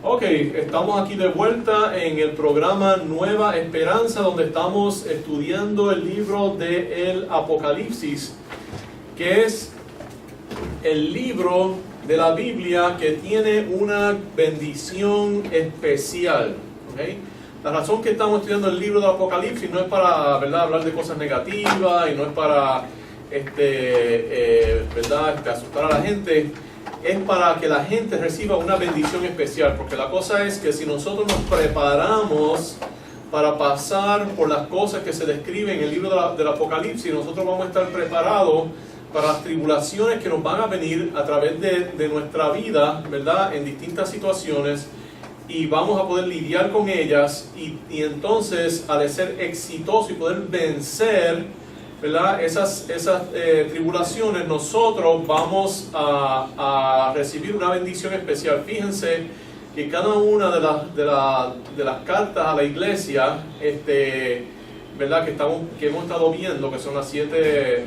Ok, estamos aquí de vuelta en el programa Nueva Esperanza, donde estamos estudiando el libro del Apocalipsis, que es el libro de la Biblia que tiene una bendición especial. ¿Okay? La razón que estamos estudiando el libro del Apocalipsis no es para, ¿verdad?, hablar de cosas negativas y no es para asustar a la gente. Es para que la gente reciba una bendición especial, porque la cosa es que si nosotros nos preparamos para pasar por las cosas que se describen en el libro del Apocalipsis, nosotros vamos a estar preparados para las tribulaciones que nos van a venir a través de nuestra vida, ¿verdad?, en distintas situaciones, y vamos a poder lidiar con ellas, y entonces al ser exitoso y poder vencer, ¿verdad?, esas tribulaciones, nosotros vamos a recibir una bendición especial. Fíjense que cada una de las cartas a la iglesia, ¿verdad?, que hemos estado viendo, que son las siete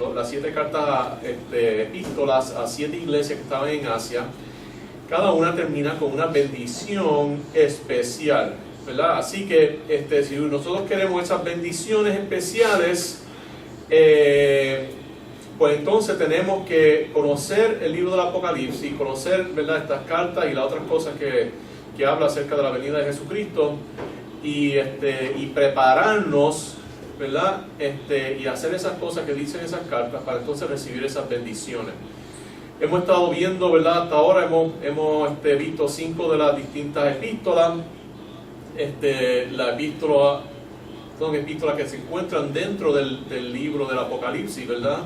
cartas, epístolas a 7 iglesias que estaban en Asia, cada una termina con una bendición especial, ¿verdad? Así que si nosotros queremos esas bendiciones especiales, pues entonces tenemos que conocer el libro del Apocalipsis, conocer, ¿verdad?, estas cartas y las otras cosas que habla acerca de la venida de Jesucristo, y prepararnos, ¿verdad?, y hacer esas cosas que dicen esas cartas para entonces recibir esas bendiciones. Hemos estado viendo, ¿verdad?, hasta ahora hemos visto 5 de las distintas epístolas. Son epístolas que se encuentran dentro del libro del Apocalipsis, ¿verdad?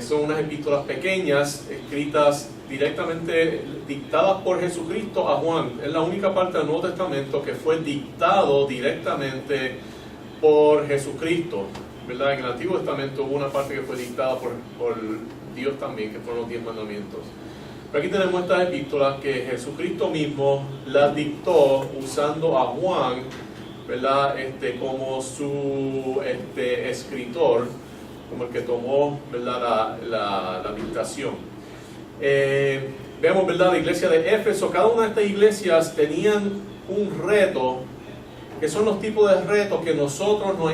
Son unas epístolas pequeñas, escritas directamente, dictadas por Jesucristo a Juan. Es la única parte del Nuevo Testamento que fue dictado directamente por Jesucristo, ¿verdad? En el Antiguo Testamento hubo una parte que fue dictada por Dios también, que fueron los 10 mandamientos. Pero aquí tenemos estas epístolas que Jesucristo mismo las dictó usando a Juan, ¿verdad?, como su escritor, como el que tomó, ¿verdad?, la dictación. Vemos, ¿verdad?, la iglesia de Éfeso. Cada una de estas iglesias tenían un reto, que son los tipos de retos que nosotros nos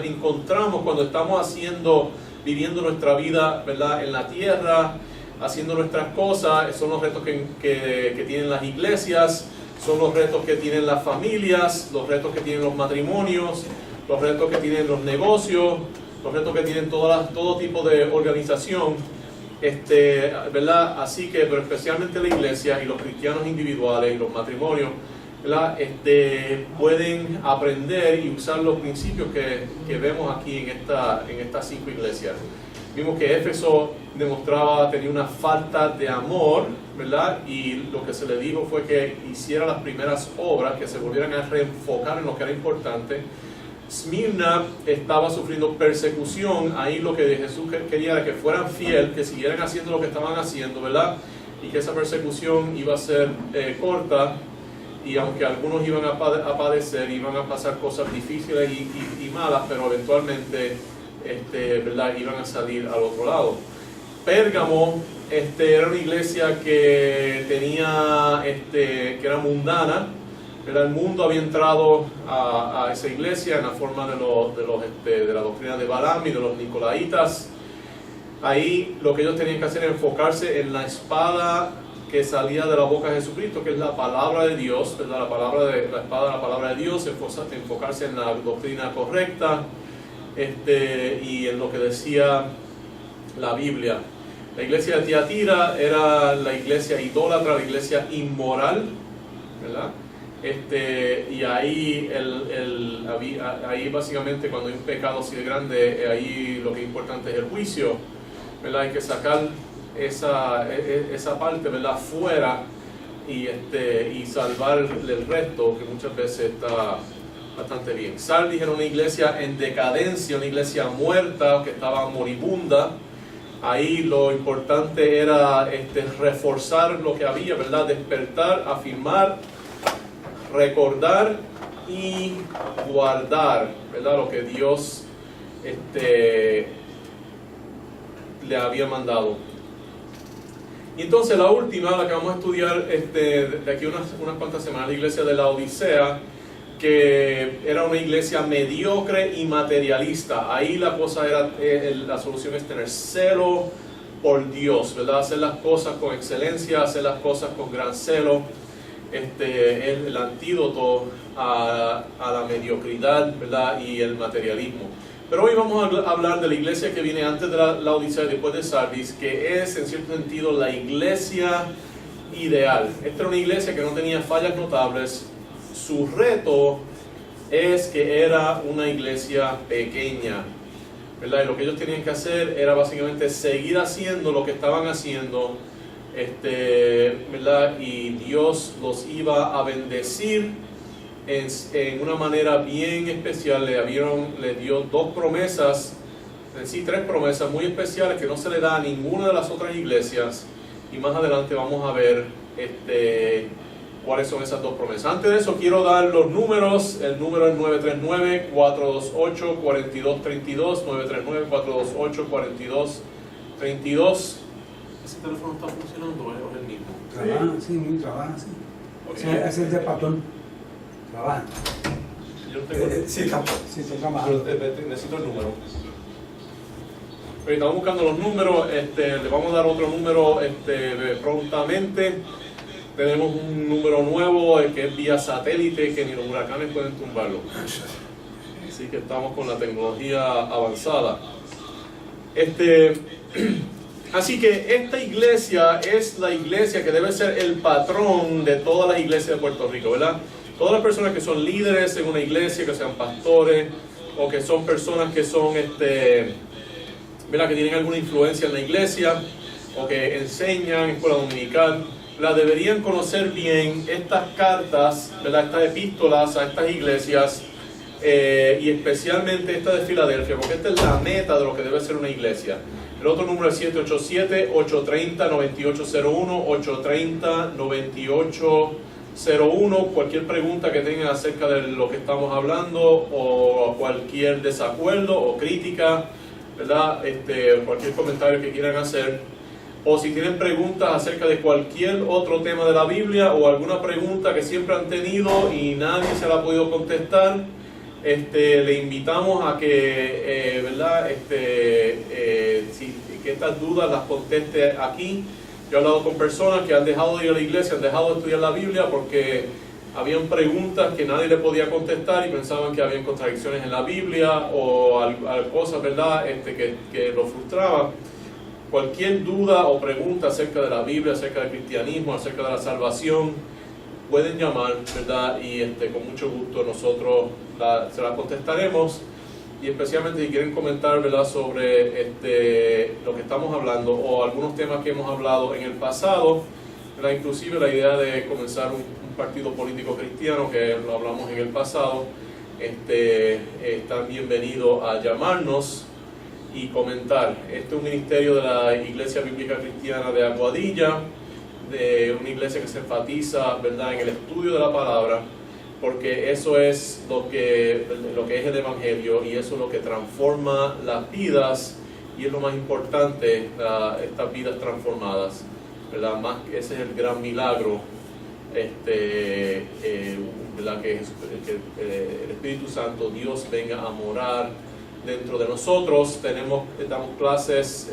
encontramos cuando estamos viviendo nuestra vida, ¿verdad?, en la tierra, haciendo nuestras cosas. Son los retos que tienen las iglesias, son los retos que tienen las familias, los retos que tienen los matrimonios, los retos que tienen los negocios, los retos que tienen todo tipo de organización, ¿verdad? Así que, pero especialmente la iglesia y los cristianos individuales y los matrimonios, ¿verdad?, pueden aprender y usar los principios que vemos aquí en estas 5 iglesias. Vimos que Éfeso tenía una falta de amor, ¿verdad? Y lo que se le dijo fue que hiciera las primeras obras, que se volvieran a reenfocar en lo que era importante. Esmirna estaba sufriendo persecución. Ahí lo que Jesús quería era que fueran fieles, que siguieran haciendo lo que estaban haciendo, ¿verdad? Y que esa persecución iba a ser corta, y aunque algunos iban a padecer, iban a pasar cosas difíciles y malas, pero eventualmente ¿verdad?, iban a salir al otro lado. Pérgamo era una iglesia que que era mundana, ¿verdad? El mundo había entrado a esa iglesia en la forma de la doctrina de Balaam y de los nicolaitas. Ahí lo que ellos tenían que hacer era enfocarse en la espada que salía de la boca de Jesucristo, que es la palabra de Dios, ¿verdad? La espada de la palabra de Dios, enfocarse en la doctrina correcta, y en lo que decía la Biblia. La iglesia de Tiatira era la iglesia idólatra, la iglesia inmoral, ¿verdad? Y ahí, ahí básicamente cuando hay un pecado así de grande, ahí lo que es importante es el juicio, ¿verdad? Hay que sacar esa parte, ¿verdad?, fuera, y salvar el resto, que muchas veces está bastante bien. Sardis era una iglesia en decadencia, una iglesia muerta, que estaba moribunda. Ahí lo importante era reforzar lo que había, ¿verdad?, despertar, afirmar, recordar y guardar, ¿verdad?, lo que Dios le había mandado. Y entonces la última, la que vamos a estudiar de aquí unas cuantas semanas, la iglesia de la Odisea, que era una iglesia mediocre y materialista. Ahí la cosa era, la solución es tener celo por Dios, ¿verdad? Hacer las cosas con excelencia, hacer las cosas con gran celo. Es el antídoto a la mediocridad, ¿verdad? Y el materialismo. Pero hoy vamos a hablar de la iglesia que viene antes de la Odisea y después de Sardis, que es en cierto sentido la iglesia ideal. Esta era una iglesia que no tenía fallas notables. Su reto es que era una iglesia pequeña, ¿verdad? Y lo que ellos tenían que hacer era básicamente seguir haciendo lo que estaban haciendo, ¿verdad? Y Dios los iba a bendecir en una manera bien especial. Le dio dos promesas, en sí 3 promesas muy especiales que no se le da a ninguna de las otras iglesias, y más adelante vamos a ver cuáles son esas 2 promesas. Antes de eso quiero dar los números. El número es 939-428-4232, 939-428-4232. ¿Ese teléfono está funcionando o es el mismo? Trabaja, sí, muy trabaja, sí. Okay. Ese es el de Patón. Trabaja. Yo tengo... sí, está trabajando. Necesito el número. Estamos buscando los números. Le vamos a dar otro número prontamente. Tenemos un número nuevo que es vía satélite, que ni los huracanes pueden tumbarlo. Así que estamos con la tecnología avanzada. Así que esta iglesia es la iglesia que debe ser el patrón de todas las iglesias de Puerto Rico, ¿verdad? Todas las personas que son líderes en una iglesia, que sean pastores, o que son personas que son, ¿verdad? Que tienen alguna influencia en la iglesia, o que enseñan escuela dominical, deberían conocer bien estas cartas, ¿verdad? Estas epístolas a estas iglesias, y especialmente esta de Filadelfia, porque esta es la meta de lo que debe ser una iglesia. El otro número es 787-830-9801, 830-9801. Cualquier pregunta que tengan acerca de lo que estamos hablando, o cualquier desacuerdo o crítica, ¿verdad? Cualquier comentario que quieran hacer, o si tienen preguntas acerca de cualquier otro tema de la Biblia, o alguna pregunta que siempre han tenido y nadie se la ha podido contestar, le invitamos a que, ¿verdad? Que estas dudas las conteste aquí. Yo he hablado con personas que han dejado de ir a la iglesia, han dejado de estudiar la Biblia porque habían preguntas que nadie le podía contestar y pensaban que habían contradicciones en la Biblia o cosas, ¿verdad? Que los frustraban. Cualquier duda o pregunta acerca de la Biblia, acerca del cristianismo, acerca de la salvación, pueden llamar, ¿verdad? Y con mucho gusto nosotros se las contestaremos. Y especialmente si quieren comentar, ¿verdad?, sobre lo que estamos hablando o algunos temas que hemos hablado en el pasado, ¿verdad? Inclusive la idea de comenzar un partido político cristiano, que lo hablamos en el pasado. Están bienvenidos a llamarnos y comentar. Este es un ministerio de la Iglesia Bíblica Cristiana de Aguadilla, de una iglesia que se enfatiza, ¿verdad?, en el estudio de la palabra, porque eso es lo que es el Evangelio, y eso es lo que transforma las vidas, y es lo más importante, estas vidas transformadas, ¿verdad? Ese es el gran milagro, ¿verdad? Que el Espíritu Santo, Dios, venga a morar dentro de nosotros. Damos clases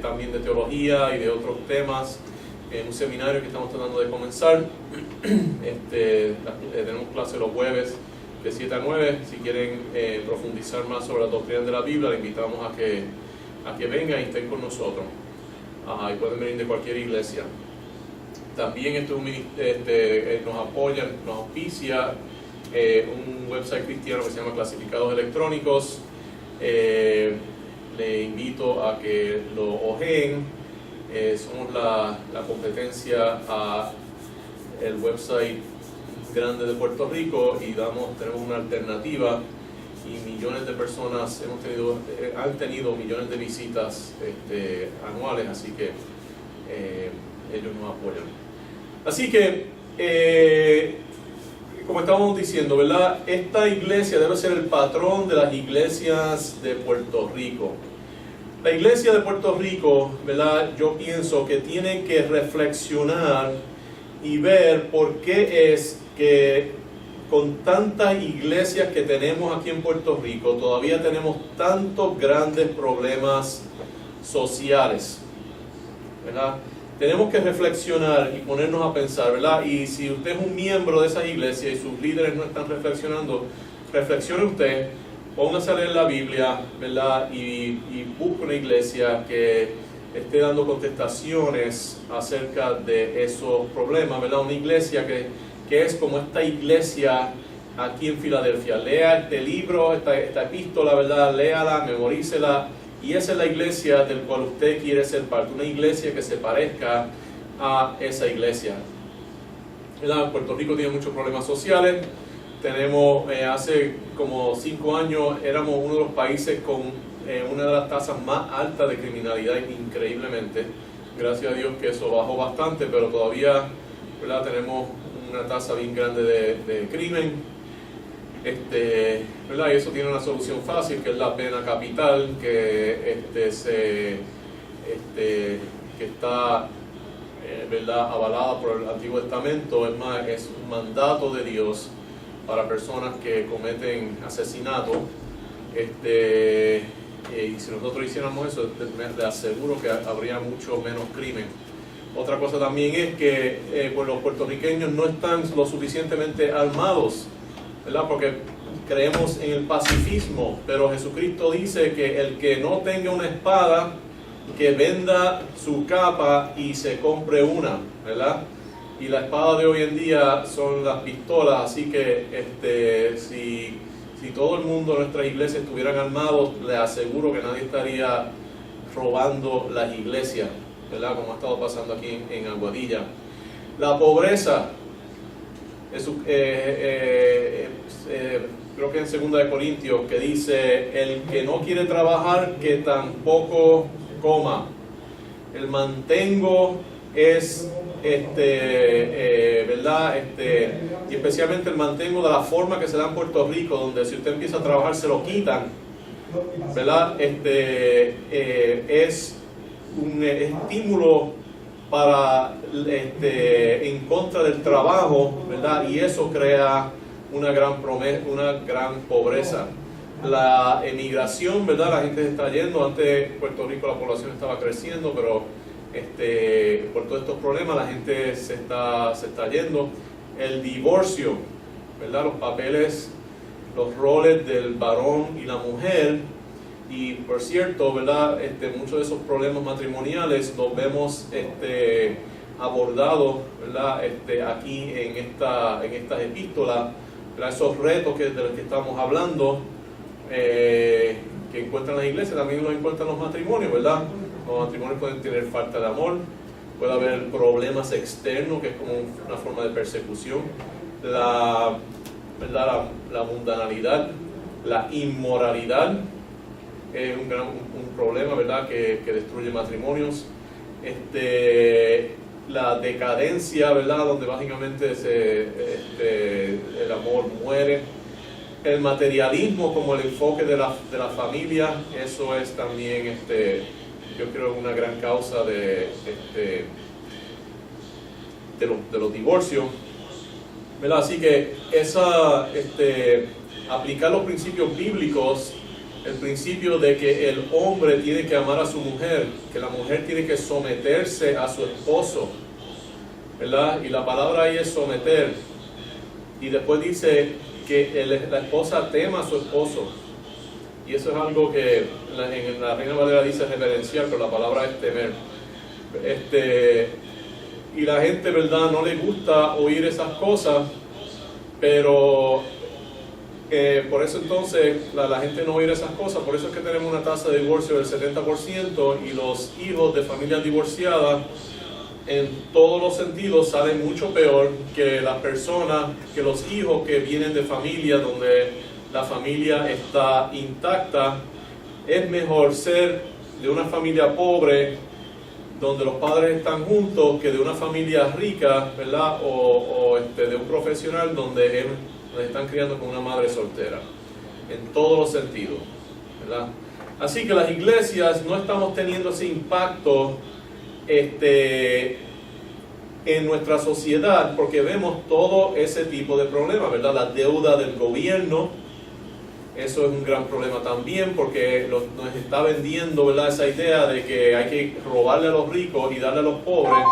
también de teología y de otros temas en un seminario que estamos tratando de comenzar. Tenemos clases los jueves de 7 a 9. Si quieren profundizar más sobre las doctrinas de la Biblia, les invitamos a que vengan y estén con nosotros. Y pueden venir de cualquier iglesia. También nos apoya, nos auspicia un website cristiano que se llama Clasificados Electrónicos. Le invito a que lo ojeen. Somos la competencia a el website grande de Puerto Rico, y tenemos una alternativa, y millones de personas han tenido millones de visitas anuales, así que ellos nos apoyan. Así que como estábamos diciendo, ¿verdad? Esta iglesia debe ser el patrón de las iglesias de Puerto Rico. La iglesia de Puerto Rico, ¿verdad? Yo pienso que tiene que reflexionar y ver por qué es que con tantas iglesias que tenemos aquí en Puerto Rico, todavía tenemos tantos grandes problemas sociales, ¿verdad? Tenemos que reflexionar y ponernos a pensar, ¿verdad? Y si usted es un miembro de esa iglesia y sus líderes no están reflexionando, reflexione usted, póngase a leer la Biblia, ¿verdad? Y busque una iglesia que esté dando contestaciones acerca de esos problemas, ¿verdad? Una iglesia que es como esta iglesia aquí en Filadelfia. Lea este libro, esta epístola, ¿verdad? Léala, memorícela. Y esa es la iglesia del cual usted quiere ser parte, una iglesia que se parezca a esa iglesia. ¿Verdad? Puerto Rico tiene muchos problemas sociales. Tenemos, hace como 5 años, éramos uno de los países con una de las tasas más altas de criminalidad, increíblemente. Gracias a Dios que eso bajó bastante, pero todavía, ¿verdad? Tenemos una tasa bien grande de crimen. ¿Verdad? Y eso tiene una solución fácil, que es la pena capital, que está ¿verdad? Avalada por el Antiguo Testamento. Es más, es un mandato de Dios para personas que cometen asesinato. Y si nosotros hiciéramos eso, le aseguro que habría mucho menos crimen. Otra cosa también es que pues los puertorriqueños no están lo suficientemente armados, ¿verdad? Porque creemos en el pacifismo, pero Jesucristo dice que el que no tenga una espada, que venda su capa y se compre una, ¿verdad? Y la espada de hoy en día son las pistolas, así que si todo el mundo de nuestras iglesias estuvieran armados, le aseguro que nadie estaría robando las iglesias, ¿verdad? Como ha estado pasando aquí en Aguadilla. La pobreza, creo que en 2 Corintios, que dice, el que no quiere trabajar, que tampoco coma. El mantengo es, ¿verdad? Y especialmente el mantengo de la forma que se da en Puerto Rico, donde si usted empieza a trabajar se lo quitan, ¿verdad? Es un estímulo para, en contra del trabajo, ¿verdad? Y eso crea una gran pobreza. La emigración, ¿verdad? La gente se está yendo. Antes Puerto Rico la población estaba creciendo, pero por todos estos problemas la gente se está yendo. El divorcio, ¿verdad? Los papeles, los roles del varón y la mujer. Y por cierto, ¿verdad? Muchos de esos problemas matrimoniales los vemos abordados, ¿verdad? Aquí en estas epístolas, ¿verdad? Esos retos de los que estamos hablando, que encuentran las iglesias, también los encuentran los matrimonios, ¿verdad? Los matrimonios pueden tener falta de amor, puede haber problemas externos, que es como una forma de persecución, ¿verdad? La mundanalidad, la inmoralidad es un problema, ¿verdad? Que destruye matrimonios. La decadencia, ¿verdad? Donde básicamente el amor muere. El materialismo como el enfoque de la familia, eso es también, yo creo, una gran causa de los divorcios, ¿verdad? Así que aplicar los principios bíblicos, el principio de que el hombre tiene que amar a su mujer, que la mujer tiene que someterse a su esposo, ¿verdad? Y la palabra ahí es someter. Y después dice que la esposa tema a su esposo. Y eso es algo que en la Reina Valera dice reverenciar, pero la palabra es temer. Y la gente, ¿verdad?, no le gusta oír esas cosas, pero por eso entonces la gente no oye esas cosas. Por eso es que tenemos una tasa de divorcio del 70%, y los hijos de familias divorciadas en todos los sentidos salen mucho peor que las personas, que los hijos que vienen de familias donde la familia está intacta. Es mejor ser de una familia pobre donde los padres están juntos que de una familia rica, ¿verdad? O de un profesional donde están criando con una madre soltera, en todos los sentidos, ¿verdad? Así que las iglesias no estamos teniendo ese impacto en nuestra sociedad porque vemos todo ese tipo de problemas, ¿verdad? La deuda del gobierno, eso es un gran problema también porque nos está vendiendo, ¿verdad?, esa idea de que hay que robarle a los ricos y darle a los pobres,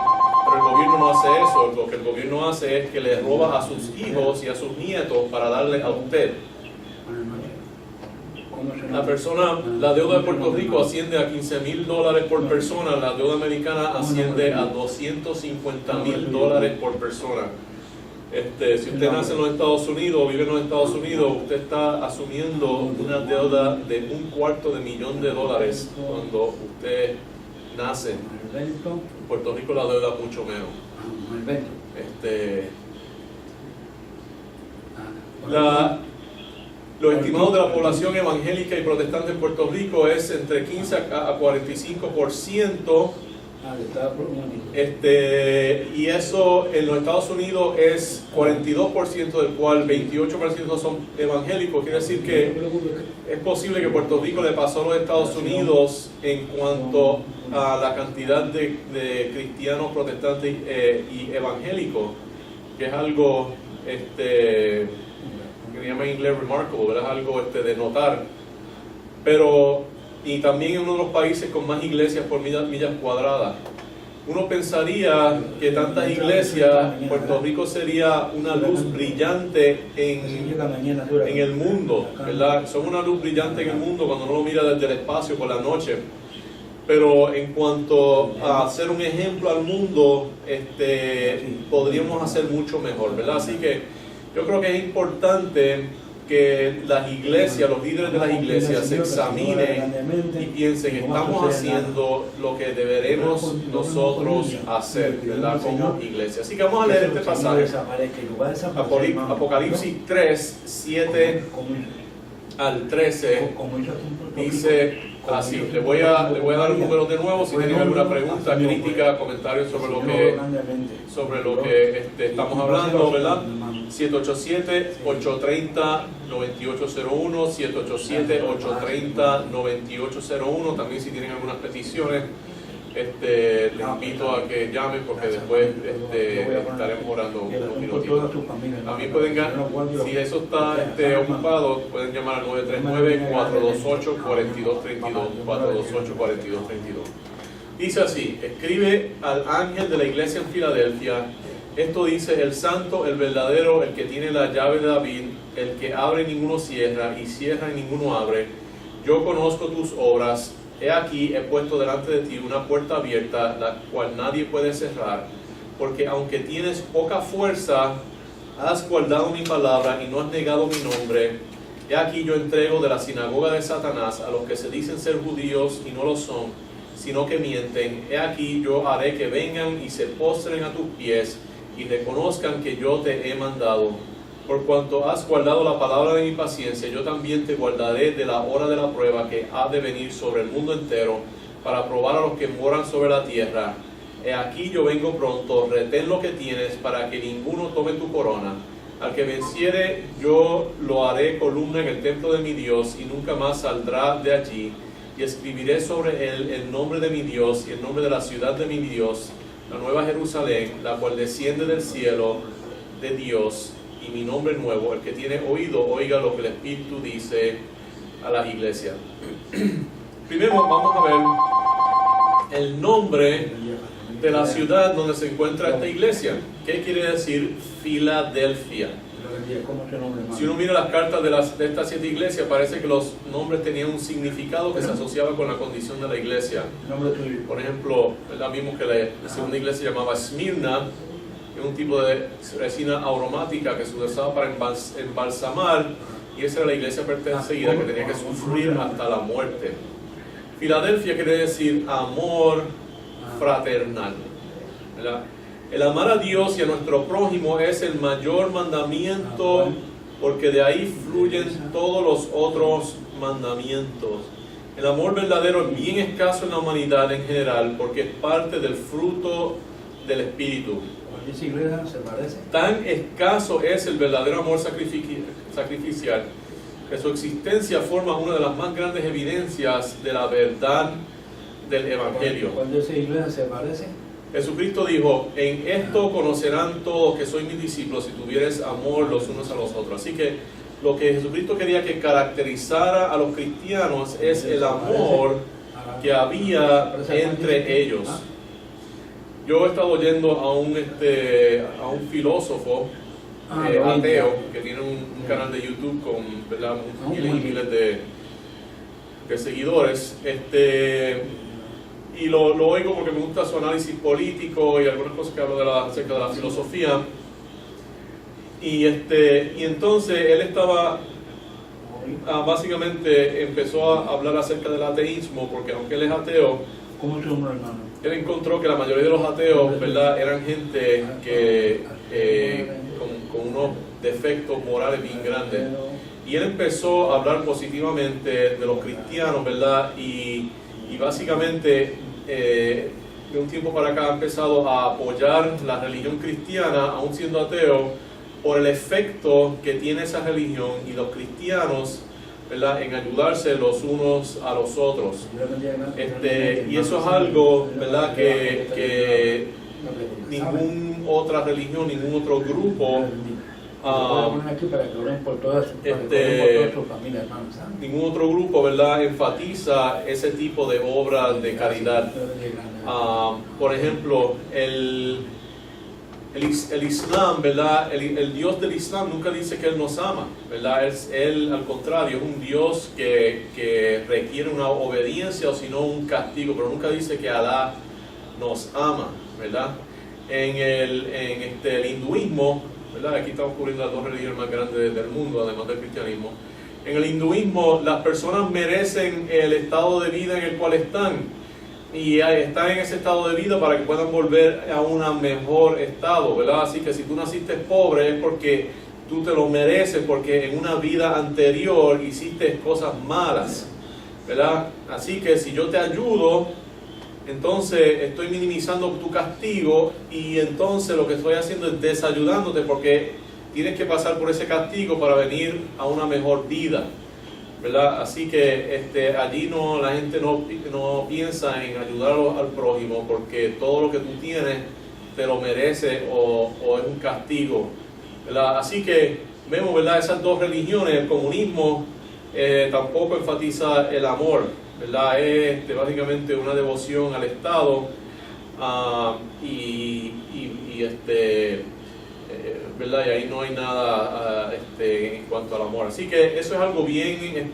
pero el gobierno no hace eso. Lo que el gobierno hace es que le roba a sus hijos y a sus nietos para darle a usted. La deuda de Puerto Rico asciende a $15,000 por persona, la deuda americana asciende a $250,000 por persona. Si usted nace en los Estados Unidos o vive en los Estados Unidos, usted está asumiendo una deuda de $250,000 cuando usted nace. En Puerto Rico la deuda es mucho menos. Los estimados de la población evangélica y protestante en Puerto Rico es entre 15 a 45%. Y eso en los Estados Unidos es 42%, del cual 28% son evangélicos. Quiere decir que es posible que Puerto Rico le pasó a los Estados Unidos en cuanto a la cantidad de cristianos protestantes y evangélicos, que es algo que se llama en inglés remarkable, ¿verdad? Es algo de notar. Y también es uno de los países con más iglesias por millas cuadradas. Uno pensaría que tantas iglesias, Puerto Rico sería una luz brillante en el mundo, ¿verdad? Son una luz brillante en el mundo cuando uno lo mira desde el espacio por la noche. Pero en cuanto a ser un ejemplo al mundo, podríamos hacer mucho mejor, ¿verdad? Así que yo creo que es importante que las iglesias, los líderes de las iglesias se examinen y piensen, estamos haciendo lo que deberemos nosotros hacer, ¿verdad?, como iglesia. Así que vamos a leer este pasaje. Apocalipsis 3, 7 al 13, dice así. Le voy a dar un número de nuevo si tienen alguna pregunta, crítica, comentario sobre lo que estamos hablando, ¿verdad? 787-830-9801, 787-830-9801. También si tienen algunas peticiones, les invito a que llamen porque después estaremos orando unos minutitos. A mí pueden llamar, si eso está ocupado, pueden llamar al 939-428-4232, 428-4232. Dice así: escribe al ángel de la iglesia en Filadelfia. Esto dice el santo, el verdadero, el que tiene la llave de David, el que abre y ninguno cierra, y cierra y ninguno abre. Yo conozco tus obras. He aquí, he puesto delante de ti una puerta abierta, la cual nadie puede cerrar, porque aunque tienes poca fuerza, has guardado mi palabra y no has negado mi nombre. He aquí yo entrego de la sinagoga de Satanás a los que se dicen ser judíos y no lo son, sino que mienten. He aquí yo haré que vengan y se postren a tus pies y reconozcan que yo te he mandado. Por cuanto has guardado la palabra de mi paciencia, yo también te guardaré de la hora de la prueba que ha de venir sobre el mundo entero, para probar a los que moran sobre la tierra. He aquí yo vengo pronto, retén lo que tienes, para que ninguno tome tu corona. Al que venciere, yo lo haré columna en el templo de mi Dios, y nunca más saldrá de allí. Y escribiré sobre él el nombre de mi Dios, y el nombre de la ciudad de mi Dios, la nueva Jerusalén, la cual desciende del cielo de Dios, y mi nombre nuevo. El que tiene oído, oiga lo que el Espíritu dice a las iglesias. Primero vamos a ver el nombre de la ciudad donde se encuentra esta iglesia. ¿Qué quiere decir Filadelfia? Si uno mira las cartas de estas 7 iglesias, parece que los nombres tenían un significado que se asociaba con la condición de la iglesia. Por ejemplo, vimos que la segunda iglesia se llamaba Esmirna, es un tipo de resina aromática que se usaba para embalsamar, y esa era la iglesia perseguida que tenía que sufrir hasta la muerte. Filadelfia quiere decir amor fraternal, ¿verdad? El amar a Dios y a nuestro prójimo es el mayor mandamiento, porque de ahí fluyen todos los otros mandamientos. El amor verdadero es bien escaso en la humanidad en general, porque es parte del fruto del Espíritu. Tan escaso es el verdadero amor sacrificial que su existencia forma una de las más grandes evidencias de la verdad del Evangelio. Cuando esa iglesia se parece. Jesucristo dijo, en esto conocerán todos que soy mis discípulos si tuvieres amor los unos a los otros. Así que lo que Jesucristo quería que caracterizara a los cristianos es el amor que había entre ellos. Yo he estado yendo a un filósofo ateo que tiene un canal de YouTube con, ¿verdad?, miles y miles de seguidores. Y lo oigo porque me gusta su análisis político y algunas cosas que hablo acerca de la filosofía. Y entonces él estaba, básicamente empezó a hablar acerca del ateísmo, porque aunque él es ateo, ¿Cómo se llama, hermano? él encontró que la mayoría de los ateos, ¿verdad?, eran gente que con unos defectos morales bien grandes. Y él empezó a hablar positivamente de los cristianos, ¿verdad? Y básicamente de un tiempo para acá ha empezado a apoyar la religión cristiana, aún siendo ateo, por el efecto que tiene esa religión y los cristianos, ¿verdad?, en ayudarse los unos a los otros. Y eso es algo, ¿verdad?, que ninguna otra religión, ningún otro grupo, ningún otro grupo, ¿verdad?, enfatiza ese tipo de obras de caridad. Por ejemplo, el Islam, ¿verdad?, el Dios del Islam nunca dice que Él nos ama, ¿verdad? Él, al contrario, es un Dios que requiere una obediencia o si no un castigo, pero nunca dice que Alá nos ama, ¿verdad? En el hinduismo, ¿verdad?, aquí estamos cubriendo las dos religiones más grandes del mundo, además del cristianismo. En el hinduismo, las personas merecen el estado de vida en el cual están y están en ese estado de vida para que puedan volver a un mejor estado, ¿verdad? Así que si tú naciste pobre es porque tú te lo mereces, porque en una vida anterior hiciste cosas malas, ¿verdad? Así que si yo te ayudo, entonces estoy minimizando tu castigo y entonces lo que estoy haciendo es desayudándote porque tienes que pasar por ese castigo para venir a una mejor vida, ¿verdad? Así que allí la gente no piensa en ayudar al prójimo porque todo lo que tú tienes te lo merece o es un castigo, ¿verdad? Así que vemos, ¿verdad?, esas dos religiones. El comunismo tampoco enfatiza el amor, ¿verdad? Es básicamente una devoción al Estado ¿verdad? Y ahí no hay nada en cuanto al amor. Así que eso es algo bien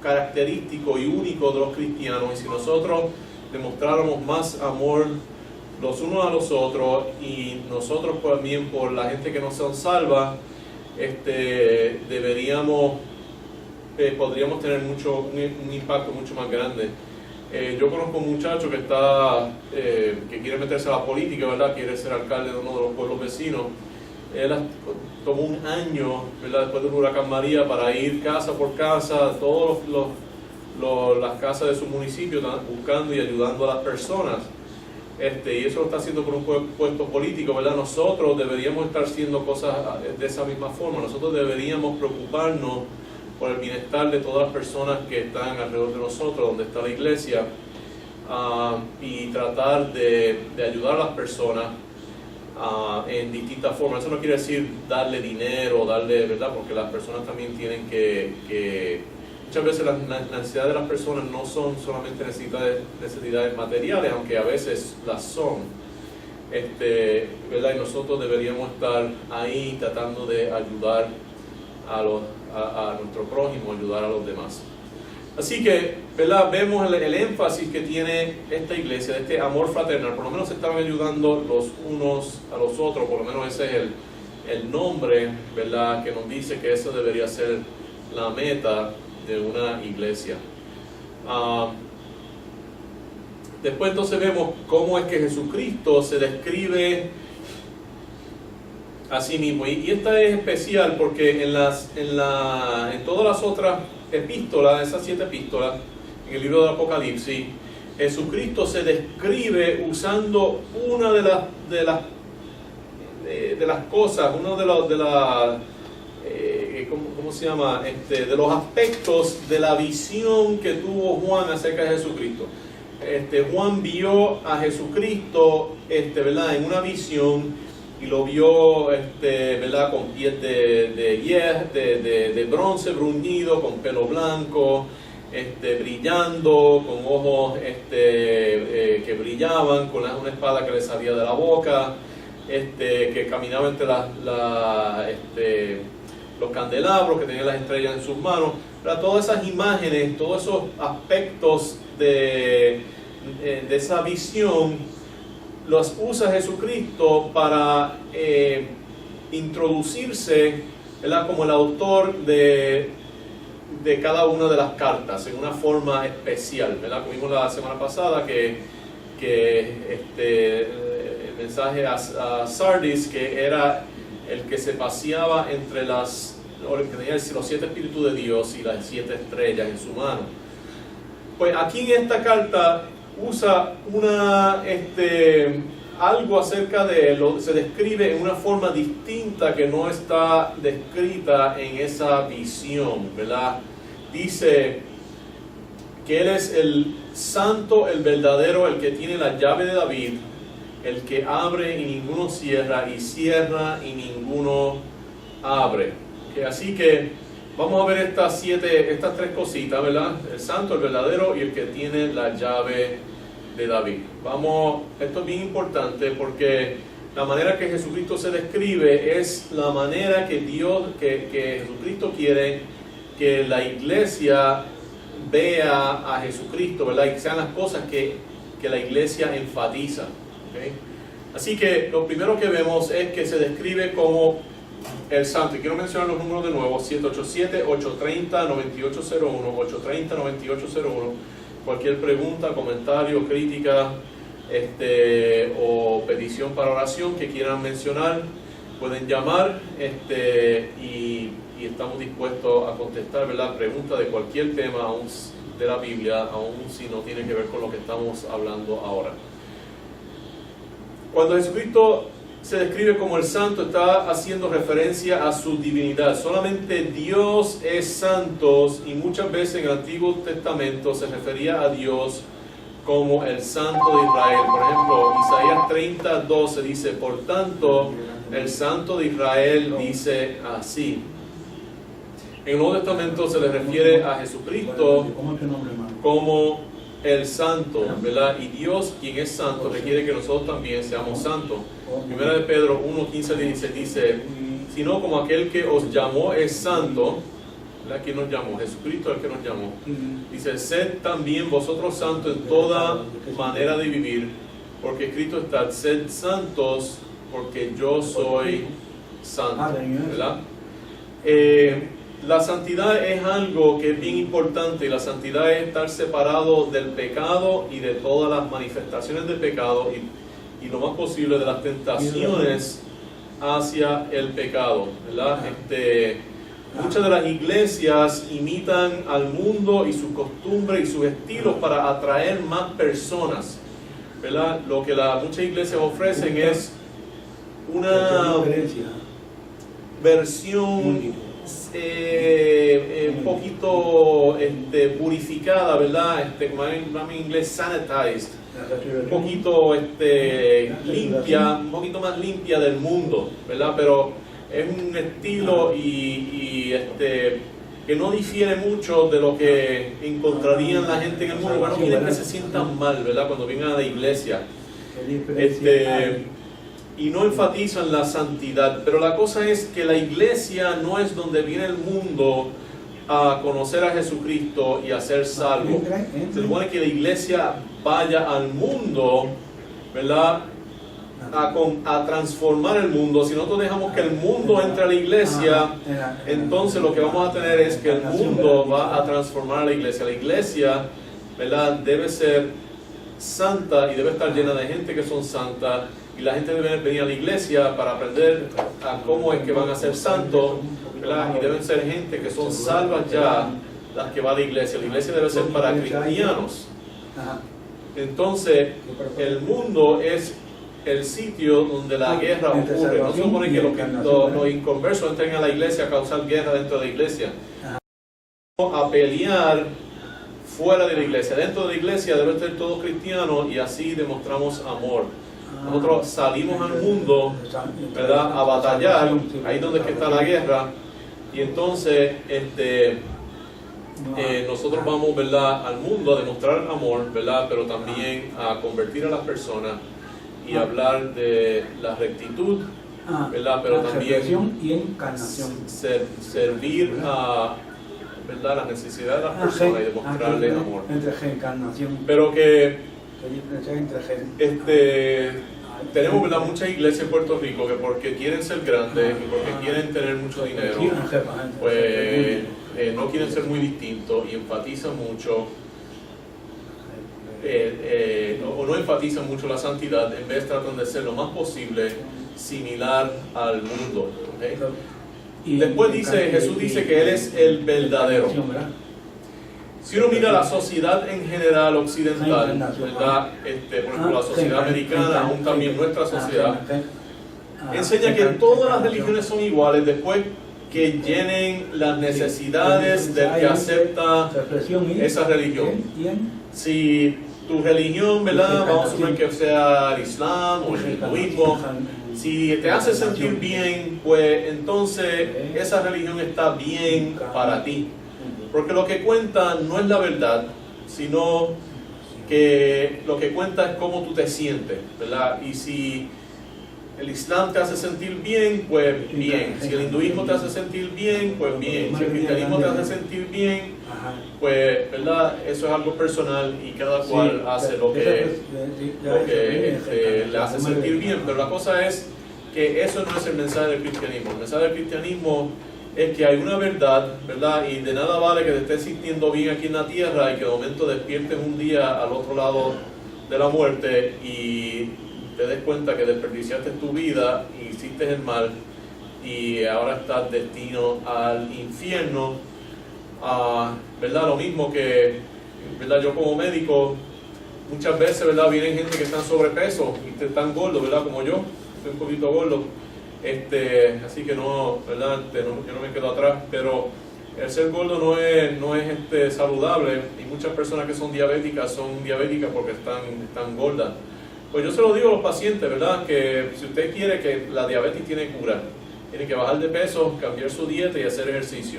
característico y único de los cristianos. Y si nosotros demostráramos más amor los unos a los otros y nosotros también por la gente que no son salva, podríamos tener un impacto mucho más grande. Yo conozco un muchacho que quiere meterse a la política, ¿verdad? Quiere ser alcalde de uno de los pueblos vecinos. Él tomó un año, ¿verdad?, después del huracán María, para ir casa por casa, todas las casas de su municipio, buscando y ayudando a las personas. Y eso lo está haciendo por un puesto político, ¿verdad? Nosotros deberíamos estar haciendo cosas de esa misma forma. Nosotros deberíamos preocuparnos por el bienestar de todas las personas que están alrededor de nosotros, donde está la iglesia, y tratar de ayudar a las personas en distintas formas. Eso no quiere decir darle dinero, ¿verdad? Porque las personas también tienen que muchas veces las necesidades de las personas no son solamente necesidades materiales, aunque a veces las son, ¿verdad? Y nosotros deberíamos estar ahí tratando de ayudar a nuestro prójimo, ayudar a los demás. Así que, ¿verdad?, vemos el énfasis que tiene esta iglesia, de este amor fraternal. Por lo menos se estaban ayudando los unos a los otros, por lo menos ese es el nombre, ¿verdad?, que nos dice que eso debería ser la meta de una iglesia. Después entonces vemos cómo es que Jesucristo se describe a sí mismo. Y esta es especial porque en todas las otras epístolas, esas 7 epístolas, en el libro del Apocalipsis, Jesucristo se describe usando una de las cosas, una de ¿cómo se llama? De los aspectos de la visión que tuvo Juan acerca de Jesucristo. Juan vio a Jesucristo, ¿verdad? En una visión, y lo vio, ¿verdad? Con piel de bronce bruñido, con pelo blanco, brillando, con ojos que brillaban, con una espada que le salía de la boca, que caminaba entre los candelabros, que tenía las estrellas en sus manos. Pero todas esas imágenes, todos esos aspectos de esa visión, los usa Jesucristo para introducirse, ¿verdad? Como el autor de cada una de las cartas en una forma especial, ¿verdad? Como vimos la semana pasada que el mensaje a Sardis, que era el que se paseaba entre que tenía los 7 espíritus de Dios y las 7 estrellas en su mano. Pues aquí en esta carta usa algo acerca de él, se describe en una forma distinta que no está descrita en esa visión, ¿verdad? Dice que Él es el santo, el verdadero, el que tiene la llave de David, el que abre y ninguno cierra, y cierra y ninguno abre. Así que vamos a ver estas 3 cositas, ¿verdad? El santo, el verdadero y el que tiene la llave de David. Esto es bien importante porque la manera que Jesucristo se describe es la manera que Jesucristo quiere que la iglesia vea a Jesucristo, ¿verdad? Y que sean las cosas que la iglesia enfatiza, ¿okay? Así que lo primero que vemos es que se describe como el santo. Y quiero mencionar los números de nuevo: 787-830-9801, 830-9801. Cualquier pregunta, comentario, crítica o petición para oración que quieran mencionar, pueden llamar y estamos dispuestos a contestar, ¿verdad? Preguntas de cualquier tema, aún de la Biblia, aún si no tiene que ver con lo que estamos hablando ahora. Cuando Jesucristo se describe como el santo, está haciendo referencia a su divinidad. Solamente Dios es santo, y muchas veces en el Antiguo Testamento se refería a Dios como el Santo de Israel. Por ejemplo, Isaías 30:12 dice: por tanto, el Santo de Israel dice así. En el Nuevo Testamento se le refiere a Jesucristo como el santo, ¿verdad? Y Dios, quien es santo, requiere que nosotros también seamos santos. Primera de Pedro 1:15-16 dice: sino como aquel que os llamó es santo, ¿verdad? ¿Quién nos llamó? Jesucristo es el que nos llamó. Dice: sed también vosotros santos en toda manera de vivir, porque escrito está: sed santos, porque yo soy santo, ¿verdad? La santidad es algo que es bien importante, y la santidad es estar separado del pecado y de todas las manifestaciones del pecado y lo más posible de las tentaciones hacia el pecado, ¿verdad? Muchas de las iglesias imitan al mundo y sus costumbres y sus estilos para atraer más personas, ¿verdad? Lo que muchas iglesias ofrecen es una versión un poquito purificada, ¿verdad? Como en inglés, sanitized, un poquito limpia, un poquito más limpia del mundo, ¿verdad? Pero es un estilo que no difiere mucho de lo que encontrarían la gente en el mundo. Bueno, no quieren que se sientan mal, ¿verdad? Cuando vengan a la iglesia. Y no enfatizan la santidad, pero la cosa es que la iglesia no es donde viene el mundo a conocer a Jesucristo y a ser salvo. Se supone que la iglesia vaya al mundo, ¿verdad? A transformar el mundo. Si nosotros dejamos que el mundo entre a la iglesia, entonces lo que vamos a tener es que el mundo va a transformar a la iglesia. La iglesia, ¿verdad?, debe ser santa y debe estar llena de gente que son santas. Y la gente debe venir a la iglesia para aprender a cómo es que van a ser santos, ¿verdad? Y deben ser gente que son salvas ya, las que va a la iglesia. La iglesia debe ser para cristianos. Entonces, el mundo es el sitio donde la guerra ocurre. No se supone que los inconversos entren a la iglesia a causar guerra dentro de la iglesia. A pelear fuera de la iglesia. Dentro de la iglesia debe ser todo cristiano y así demostramos amor. Nosotros salimos al mundo, ¿verdad?, a batallar, ahí donde es que está la guerra, y entonces nosotros vamos, ¿verdad?, al mundo a demostrar amor, ¿verdad?, pero también a convertir a las personas y hablar de la rectitud, ¿verdad?, pero también y encarnación. Servir a, ¿verdad?, las necesidades de las personas y demostrarles amor. Entre reencarnación. Pero que tenemos, ¿verdad?, muchas iglesias en Puerto Rico que porque quieren ser grandes y porque quieren tener mucho dinero, pues no quieren ser muy distintos y enfatizan mucho o no enfatizan mucho la santidad, en vez tratan de ser lo más posible similar al mundo, ¿okay? Y después Jesús dice que Él es el verdadero. Si uno mira la sociedad en general occidental, ¿verdad?, por ejemplo la sociedad americana, aún también nuestra sociedad, enseña que todas las religiones son iguales después que llenen las necesidades del que acepta esa religión. Si tu religión, ¿verdad?, vamos a suponer que sea el Islam o el hinduismo, si te hace sentir bien, pues entonces esa religión está bien para ti. Porque lo que cuenta no es la verdad, sino que lo que cuenta es cómo tú te sientes, ¿verdad? Y si el Islam te hace sentir bien, pues bien. Si el hinduismo te hace sentir bien, pues bien. Si el cristianismo te hace sentir bien, pues, ¿verdad?, eso es algo personal y cada cual hace lo que le hace sentir bien. Pero la cosa es que eso no es el mensaje del cristianismo. El mensaje del cristianismo es que hay una verdad, ¿verdad? Y de nada vale que te estés sintiendo bien aquí en la tierra y que de momento despiertes un día al otro lado de la muerte y te des cuenta que desperdiciaste tu vida y hiciste el mal y ahora estás destino al infierno, ¿verdad? Lo mismo que, ¿verdad?, yo como médico, muchas veces, ¿verdad?, vienen gente que están sobrepeso y están gordos, ¿verdad?, como yo, estoy un poquito gordo. Así que no, ¿verdad?, yo no me quedo atrás, pero el ser gordo no es saludable y muchas personas que son diabéticas porque están gordas. Pues yo se lo digo a los pacientes, ¿verdad?, que si usted quiere que la diabetes tiene cura, tiene que bajar de peso, cambiar su dieta y hacer ejercicio.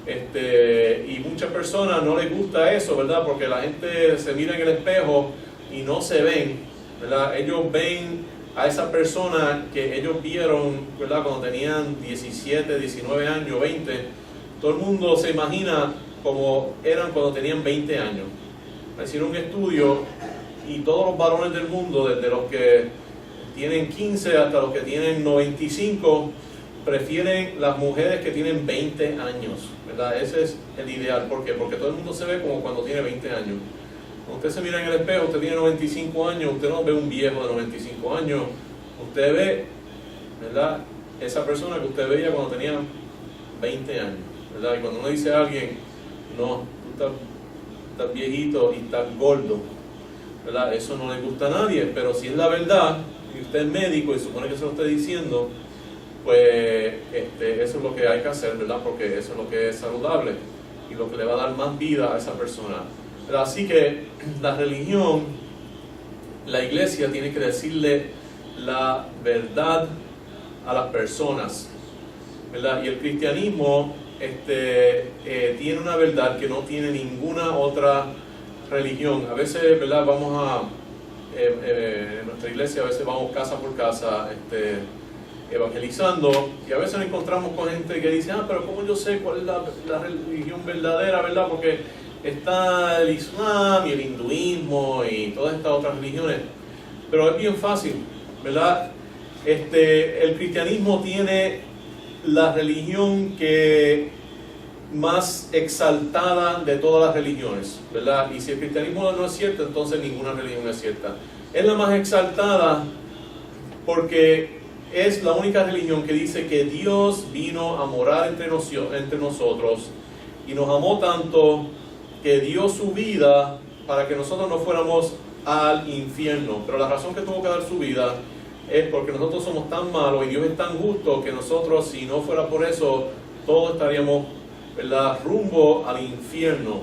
Y muchas personas no les gusta eso, ¿verdad?, porque la gente se mira en el espejo y no se ven, ¿verdad? Ellos ven a esa persona que ellos vieron, ¿verdad?, cuando tenían 17, 19 años, 20, todo el mundo se imagina como eran cuando tenían 20 años. Hicieron un estudio y todos los varones del mundo, desde los que tienen 15 hasta los que tienen 95, prefieren las mujeres que tienen 20 años, ¿verdad? Ese es el ideal. ¿Por qué? Porque todo el mundo se ve como cuando tiene 20 años. Cuando usted se mira en el espejo, usted tiene 95 años, usted no ve un viejo de 95 años, usted ve, ¿verdad?, esa persona que usted veía cuando tenía 20 años, ¿verdad? Y cuando uno dice a alguien, no, tú estás viejito y estás gordo, ¿verdad?, eso no le gusta a nadie, pero si es la verdad, y usted es médico y supone que se lo está diciendo, pues eso es lo que hay que hacer, ¿verdad?, porque eso es lo que es saludable y lo que le va a dar más vida a esa persona. Así que la religión, la iglesia tiene que decirle la verdad a las personas, ¿verdad? Y el cristianismo tiene una verdad que no tiene ninguna otra religión. A veces, ¿verdad?, vamos en nuestra iglesia a veces vamos casa por casa evangelizando y a veces nos encontramos con gente que dice, pero ¿cómo yo sé cuál es la religión verdadera, ¿verdad? Porque está el Islam y el hinduismo y todas estas otras religiones, pero es bien fácil, ¿verdad? El cristianismo tiene la religión que más exaltada de todas las religiones, ¿verdad? Y si el cristianismo no es cierto, entonces ninguna religión es cierta. Es la más exaltada porque es la única religión que dice que Dios vino a morar entre nosotros y nos amó tanto que dio su vida para que nosotros no fuéramos al infierno. Pero la razón que tuvo que dar su vida es porque nosotros somos tan malos y Dios es tan justo que nosotros, si no fuera por eso, todos estaríamos, ¿verdad?, rumbo al infierno,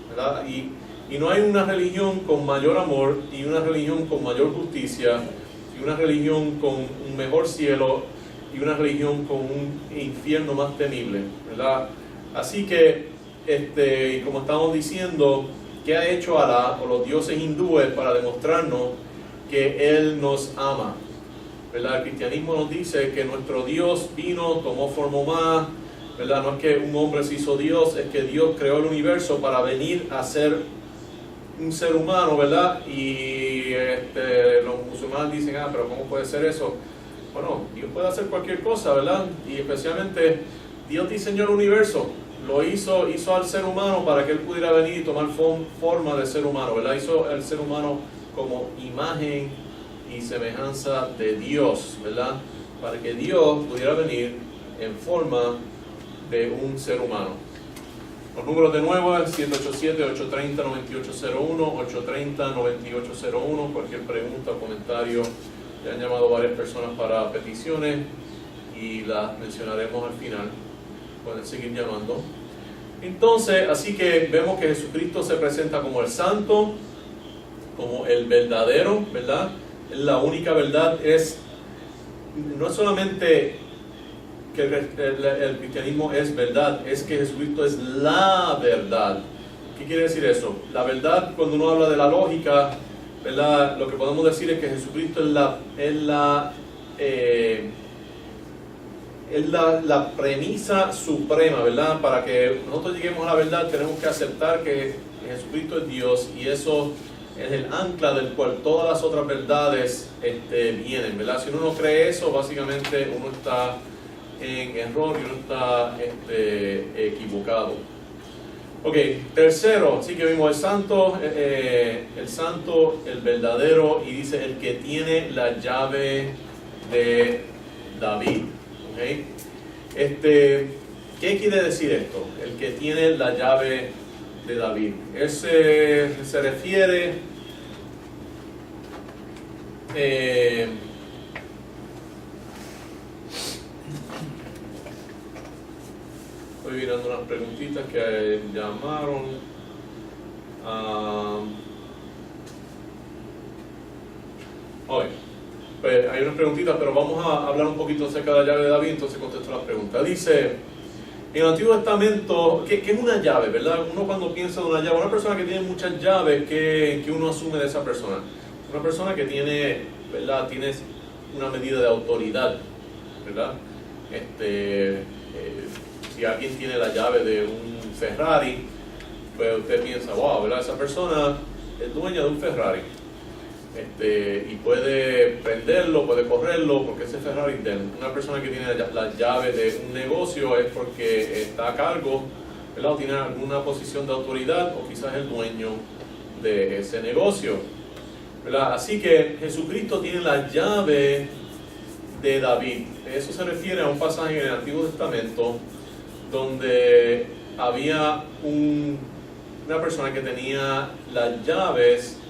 ¿verdad? Y no hay una religión con mayor amor y una religión con mayor justicia y una religión con un mejor cielo y una religión con un infierno más temible, ¿verdad? Así que, como estamos diciendo, ¿qué ha hecho Alá o los dioses hindúes para demostrarnos que Él nos ama? ¿Verdad? El cristianismo nos dice que nuestro Dios vino, tomó forma humana, ¿verdad? No es que un hombre se hizo Dios, es que Dios creó el universo para venir a ser un ser humano, ¿verdad? Y los musulmanes dicen, pero ¿cómo puede ser eso? Bueno, Dios puede hacer cualquier cosa, ¿verdad? Y especialmente Dios diseñó el universo, lo hizo al ser humano para que Él pudiera venir y tomar forma de ser humano, ¿verdad? Hizo al ser humano como imagen y semejanza de Dios, ¿verdad? Para que Dios pudiera venir en forma de un ser humano. Los números de nuevo es 787-830-9801, 830-9801. Cualquier pregunta o comentario. Ya han llamado varias personas para peticiones y las mencionaremos al final. Pueden seguir llamando. Entonces, así que vemos que Jesucristo se presenta como el santo, como el verdadero, ¿verdad? La única verdad no es solamente que el cristianismo es verdad, es que Jesucristo es la verdad. ¿Qué quiere decir eso? La verdad, cuando uno habla de la lógica, ¿verdad?, lo que podemos decir es que Jesucristo es la premisa suprema, ¿verdad? Para que nosotros lleguemos a la verdad tenemos que aceptar que Jesucristo es Dios, y eso es el ancla del cual todas las otras verdades vienen, ¿verdad? Si uno no cree eso, básicamente uno está en error y uno está equivocado. Ok, tercero, así que vimos el santo, el verdadero, y dice el que tiene la llave de David. Okay. ¿Qué quiere decir esto? El que tiene la llave de David. Se refiere estoy mirando unas preguntitas que llamaron. Pues hay unas preguntitas, pero vamos a hablar un poquito acerca de la llave de David, entonces contesto las preguntas. Dice, en el Antiguo Testamento, ¿qué es una llave, verdad? Uno cuando piensa en una llave, una persona que tiene muchas llaves, ¿qué uno asume de esa persona? Una persona que tiene, ¿verdad?, tiene una medida de autoridad, ¿verdad? Si alguien tiene la llave de un Ferrari, pues usted piensa, wow, ¿verdad?, esa persona es dueña de un Ferrari. Y puede prenderlo, puede correrlo, porque ese Ferrari de una persona que tiene la llave de un negocio es porque está a cargo, ¿verdad?, o tiene alguna posición de autoridad, o quizás es el dueño de ese negocio, ¿verdad? Así que Jesucristo tiene la llave de David. Eso se refiere a un pasaje en el Antiguo Testamento donde había una persona que tenía las llaves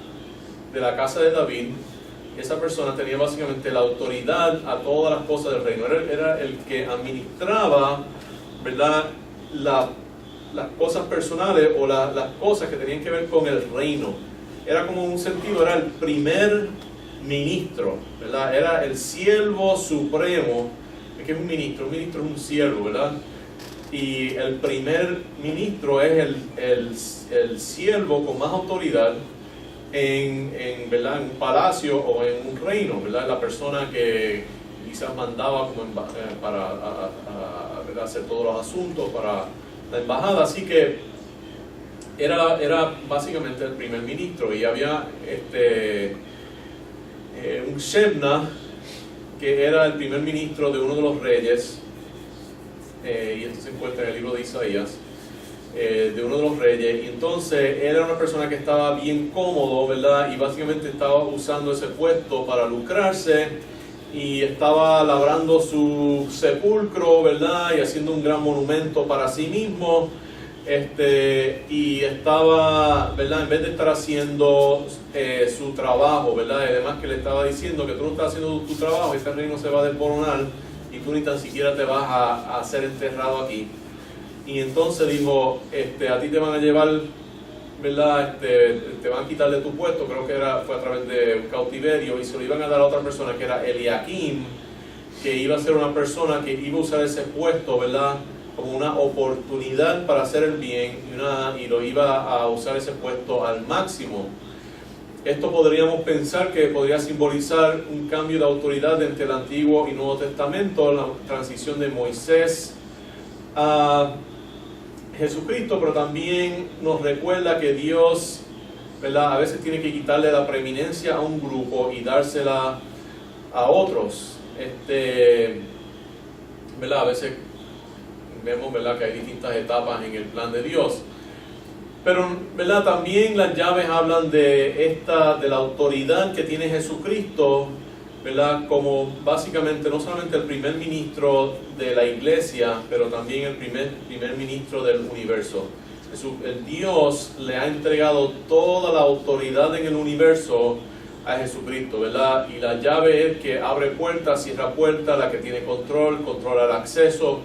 de la casa de David. Esa persona tenía básicamente la autoridad a todas las cosas del reino. Era el que administraba, ¿verdad?, las cosas personales o las cosas que tenían que ver con el reino. Era como un sentido, era el primer ministro, ¿verdad? Era el siervo supremo. ¿Qué es un ministro? Un ministro es un siervo, ¿verdad? Y el primer ministro es el siervo con más autoridad ¿verdad?, en un palacio o en un reino, ¿verdad? La persona que quizás mandaba como para ¿verdad?, hacer todos los asuntos para la embajada. Así que era básicamente el primer ministro, y había un Shebna que era el primer ministro de uno de los reyes, y esto se encuentra en el libro de Isaías, de uno de los reyes. Y entonces él era una persona que estaba bien cómodo, ¿verdad?, y básicamente estaba usando ese puesto para lucrarse, y estaba labrando su sepulcro, ¿verdad?, y haciendo un gran monumento para sí mismo, y estaba, ¿verdad? En vez de estar haciendo su trabajo, ¿verdad? Y además que le estaba diciendo que tú no estás haciendo tu trabajo, este reino se va a desmoronar y tú ni tan siquiera te vas a ser enterrado aquí. Y entonces dijo, a ti te van a llevar, ¿verdad? Te van a quitar de tu puesto, creo que fue a través de cautiverio, y se lo iban a dar a otra persona que era Eliakim, que iba a ser una persona que iba a usar ese puesto, ¿verdad? Como una oportunidad para hacer el bien y lo iba a usar ese puesto al máximo. Esto podríamos pensar que podría simbolizar un cambio de autoridad entre el Antiguo y Nuevo Testamento, la transición de Moisés a Jesucristo, pero también nos recuerda que Dios, ¿verdad? A veces tiene que quitarle la preeminencia a un grupo y dársela a otros. ¿Verdad? A veces vemos, ¿verdad?, que hay distintas etapas en el plan de Dios. Pero, ¿verdad?, también las llaves hablan de la autoridad que tiene Jesucristo, ¿verdad?, como básicamente no solamente el primer ministro de la iglesia, pero también el primer ministro del universo. El Dios le ha entregado toda la autoridad en el universo a Jesucristo, ¿verdad? Y la llave es que abre puertas, cierra puertas, la que tiene control, controla el acceso.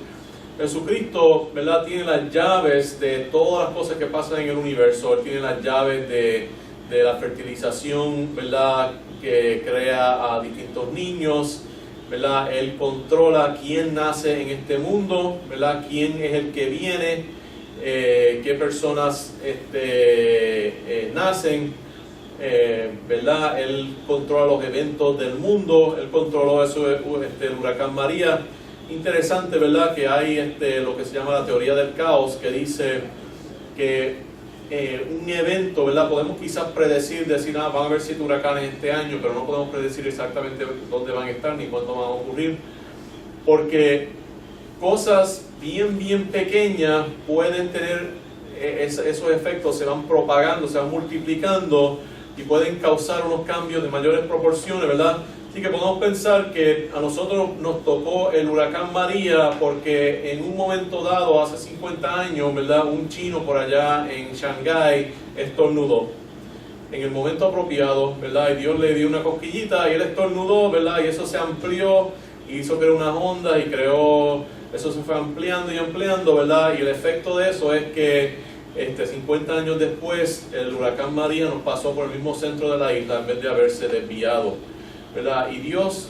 Jesucristo, ¿verdad?, tiene las llaves de todas las cosas que pasan en el universo. Él tiene las llaves de la fertilización, ¿verdad?, que crea a distintos niños, ¿verdad? Él controla quién nace en este mundo, ¿verdad?, quién es el que viene, qué personas nacen, ¿verdad? Él controla los eventos del mundo. Él controló eso, el huracán María. Interesante, ¿verdad?, que hay lo que se llama la teoría del caos, que dice que un evento, ¿verdad?, podemos quizás decir, van a haber 7 huracanes este año, pero no podemos predecir exactamente dónde van a estar ni cuándo van a ocurrir, porque cosas bien pequeñas pueden tener esos efectos, se van propagando, se van multiplicando y pueden causar unos cambios de mayores proporciones, ¿verdad? Así que podemos pensar que a nosotros nos tocó el huracán María porque en un momento dado, hace 50 años, ¿verdad?, un chino por allá en Shanghái estornudó en el momento apropiado, ¿verdad? Y Dios le dio una cosquillita y él estornudó, ¿verdad? Y eso se amplió y hizo crear unas ondas y eso se fue ampliando y ampliando, ¿verdad? Y el efecto de eso es que 50 años después el huracán María nos pasó por el mismo centro de la isla en vez de haberse desviado, ¿verdad? Y Dios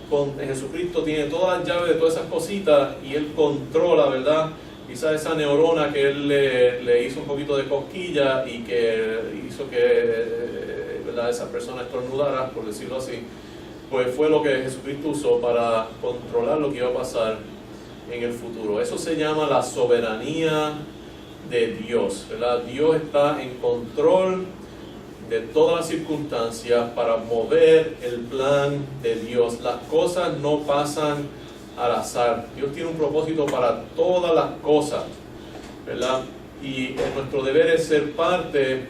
con Jesucristo tiene todas las llaves de todas esas cositas y Él controla, ¿verdad? Quizás esa neurona que Él le hizo un poquito de cosquilla y que hizo que, ¿verdad?, esa persona estornudara, por decirlo así, pues fue lo que Jesucristo usó para controlar lo que iba a pasar en el futuro. Eso se llama la soberanía de Dios, ¿verdad? Dios está en control de todas las circunstancias para mover el plan de Dios. Las cosas no pasan al azar. Dios tiene un propósito para todas las cosas, ¿verdad? Y nuestro deber es ser parte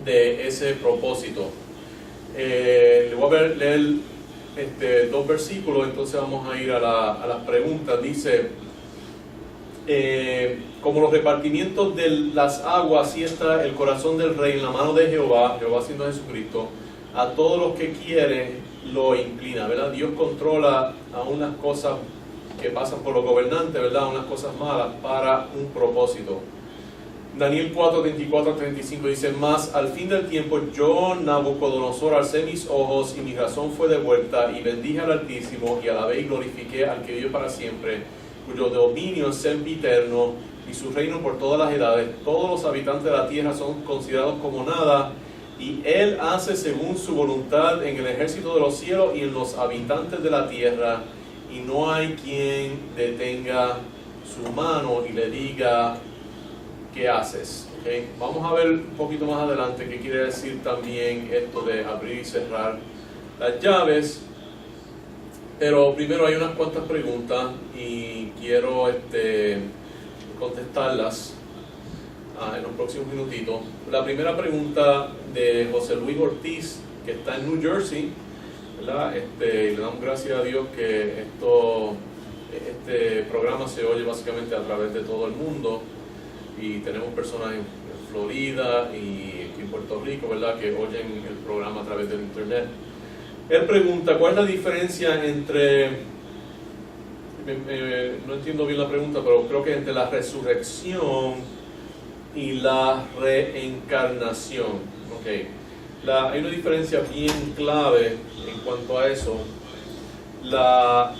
de ese propósito. Le voy a leer 2 versículos, entonces vamos a ir a las preguntas. Dice, como los repartimientos de las aguas, así está el corazón del rey en la mano de Jehová siendo Jesucristo, a todos los que quiere lo inclina, ¿verdad? Dios controla a unas cosas que pasan por los gobernantes, ¿verdad? Unas cosas malas para un propósito. Daniel 4:24-35 dice, mas al fin del tiempo yo, Nabucodonosor, alcé mis ojos y mi razón fue devuelta y bendije al Altísimo y alabé y glorifiqué al que vive para siempre, cuyo dominio es sempiterno y su reino por todas las edades. Todos los habitantes de la tierra son considerados como nada, y Él hace según su voluntad en el ejército de los cielos y en los habitantes de la tierra, y no hay quien detenga su mano y le diga, ¿qué haces? ¿Okay? Vamos a ver un poquito más adelante qué quiere decir también esto de abrir y cerrar las llaves. Pero primero hay unas cuantas preguntas y quiero contestarlas en los próximos minutitos. La primera pregunta de José Luis Ortiz, que está en New Jersey, ¿verdad? Le damos gracias a Dios que este programa se oye básicamente a través de todo el mundo. y tenemos personas en Florida y en Puerto Rico, ¿verdad?, que oyen el programa a través del internet. Él pregunta, ¿cuál es la diferencia entre, no entiendo bien la pregunta, pero creo que entre la resurrección y la reencarnación? Okay. Hay una diferencia bien clave en cuanto a eso. La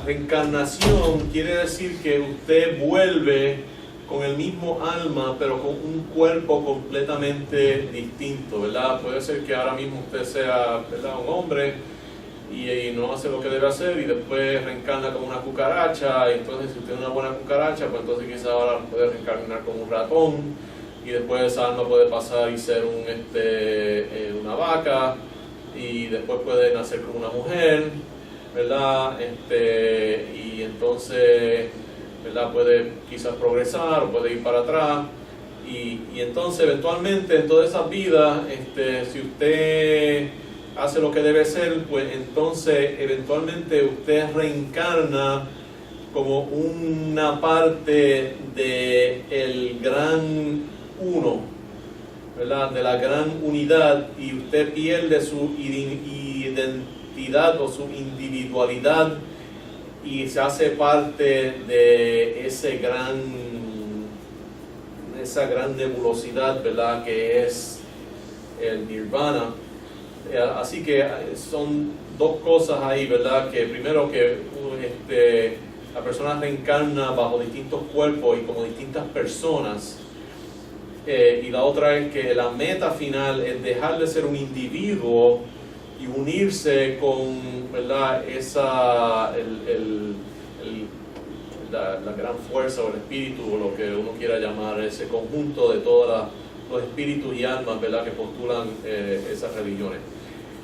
reencarnación quiere decir que usted vuelve con el mismo alma, pero con un cuerpo completamente distinto, ¿verdad? Puede ser que ahora mismo usted sea, ¿verdad?, un hombre y no hace lo que debe hacer y después reencarna como una cucaracha, y entonces si usted es una buena cucaracha, pues entonces quizás ahora puede reencarnar como un ratón, y después esa alma puede pasar y ser una vaca, y después puede nacer como una mujer, ¿verdad? Y entonces, ¿verdad?, puede quizás progresar o puede ir para atrás, y entonces eventualmente en toda esa vida, si usted hace lo que debe ser, pues entonces eventualmente usted reencarna como una parte del gran uno, ¿verdad?, de la gran unidad, y usted pierde su identidad o su individualidad y se hace parte de esa gran nebulosidad, ¿verdad?, que es el nirvana. Así que son dos cosas ahí, ¿verdad?, que primero que la persona reencarna bajo distintos cuerpos y como distintas personas, y la otra es que la meta final es dejar de ser un individuo y unirse con, ¿verdad?, la gran fuerza o el espíritu, o lo que uno quiera llamar, ese conjunto de todos los espíritus y almas, ¿verdad?, que postulan esas religiones.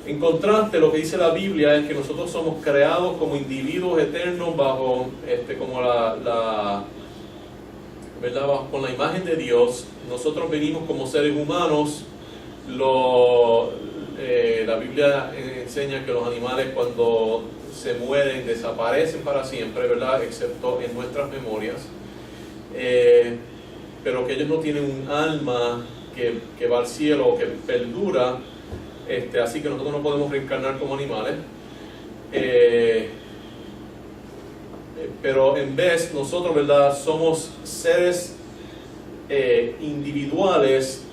En contraste, lo que dice la Biblia es que nosotros somos creados como individuos eternos bajo como ¿verdad?, con la imagen de Dios. Nosotros venimos como seres humanos. La Biblia enseña que los animales, cuando se mueren, desaparecen para siempre, ¿verdad?, excepto en nuestras memorias, pero que ellos no tienen un alma que va al cielo o que perdura, así que nosotros no podemos reencarnar como animales. Pero en vez, nosotros, ¿verdad?, somos seres individuales,